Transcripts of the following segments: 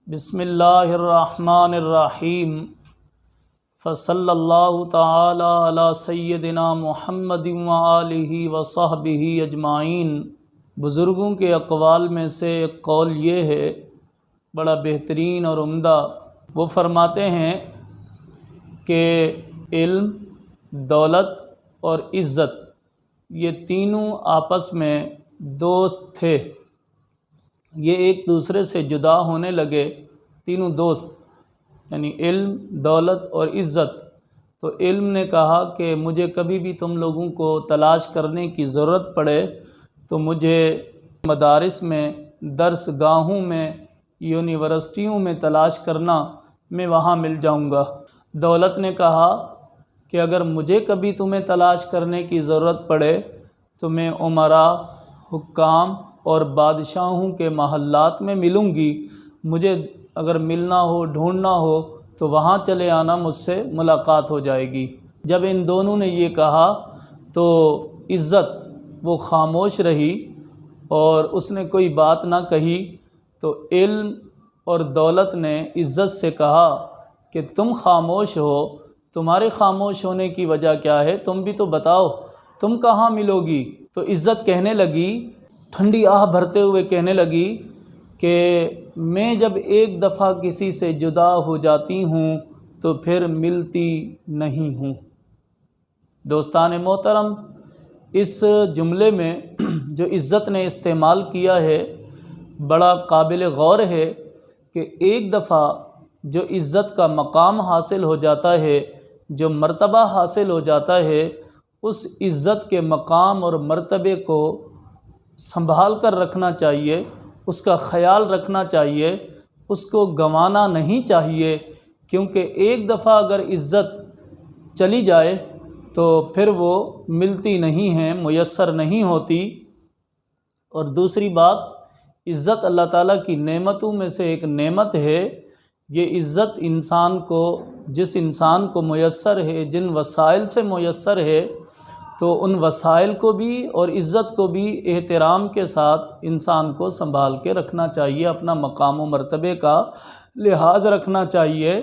بسم اللہ الرحمن الرحیم فصلی اللہ تعالی علی سیدنا محمد وآلہ وصحبہ اجمعین۔ بزرگوں کے اقوال میں سے ایک قول یہ ہے، بڑا بہترین اور عمدہ۔ وہ فرماتے ہیں کہ علم، دولت اور عزت یہ تینوں آپس میں دوست تھے، یہ ایک دوسرے سے جدا ہونے لگے، تینوں دوست یعنی علم، دولت اور عزت۔ تو علم نے کہا کہ مجھے کبھی بھی تم لوگوں کو تلاش کرنے کی ضرورت پڑے تو مجھے مدارس میں، درس گاہوں میں، یونیورسٹیوں میں تلاش کرنا، میں وہاں مل جاؤں گا۔ دولت نے کہا کہ اگر مجھے کبھی تمہیں تلاش کرنے کی ضرورت پڑے تو میں امراء، حکام اور بادشاہوں کے محلات میں ملوں گی، مجھے اگر ملنا ہو، ڈھونڈنا ہو تو وہاں چلے آنا، مجھ سے ملاقات ہو جائے گی۔ جب ان دونوں نے یہ کہا تو عزت وہ خاموش رہی اور اس نے کوئی بات نہ کہی۔ تو علم اور دولت نے عزت سے کہا کہ تم خاموش ہو، تمہارے خاموش ہونے کی وجہ کیا ہے؟ تم بھی تو بتاؤ، تم کہاں ملو گی؟ تو عزت کہنے لگی، ٹھنڈی آہ بھرتے ہوئے کہنے لگی کہ میں جب ایک دفعہ کسی سے جدا ہو جاتی ہوں تو پھر ملتی نہیں ہوں۔ دوستان محترم، اس جملے میں جو عزت نے استعمال کیا ہے بڑا قابل غور ہے کہ ایک دفعہ جو عزت کا مقام حاصل ہو جاتا ہے، جو مرتبہ حاصل ہو جاتا ہے، اس عزت کے مقام اور مرتبے کو سنبھال کر رکھنا چاہیے، اس کا خیال رکھنا چاہیے، اس کو گنوانا نہیں چاہیے، کیونکہ ایک دفعہ اگر عزت چلی جائے تو پھر وہ ملتی نہیں ہے، میسر نہیں ہوتی۔ اور دوسری بات، عزت اللہ تعالیٰ کی نعمتوں میں سے ایک نعمت ہے۔ یہ عزت انسان کو، جس انسان کو میسر ہے، جن وسائل سے میسر ہے، تو ان وسائل کو بھی اور عزت کو بھی احترام کے ساتھ انسان کو سنبھال کے رکھنا چاہیے، اپنا مقام و مرتبے کا لحاظ رکھنا چاہیے۔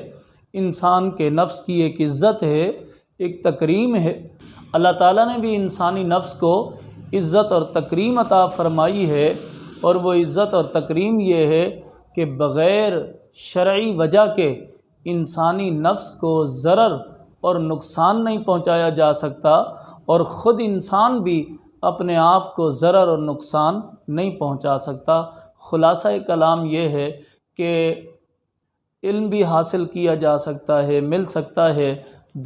انسان کے نفس کی ایک عزت ہے، ایک تکریم ہے۔ اللہ تعالیٰ نے بھی انسانی نفس کو عزت اور تکریم عطا فرمائی ہے، اور وہ عزت اور تکریم یہ ہے کہ بغیر شرعی وجہ کے انسانی نفس کو ضرر اور نقصان نہیں پہنچایا جا سکتا، اور خود انسان بھی اپنے آپ کو ضرر اور نقصان نہیں پہنچا سکتا۔ خلاصہ کلام یہ ہے کہ علم بھی حاصل کیا جا سکتا ہے، مل سکتا ہے،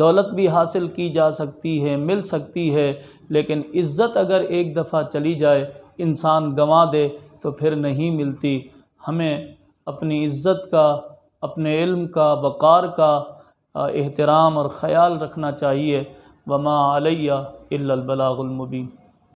دولت بھی حاصل کی جا سکتی ہے، مل سکتی ہے، لیکن عزت اگر ایک دفعہ چلی جائے، انسان گنوا دے تو پھر نہیں ملتی۔ ہمیں اپنی عزت کا، اپنے علم کا، وقار کا احترام اور خیال رکھنا چاہیے۔ وما علیہ الا البلاغ المبین۔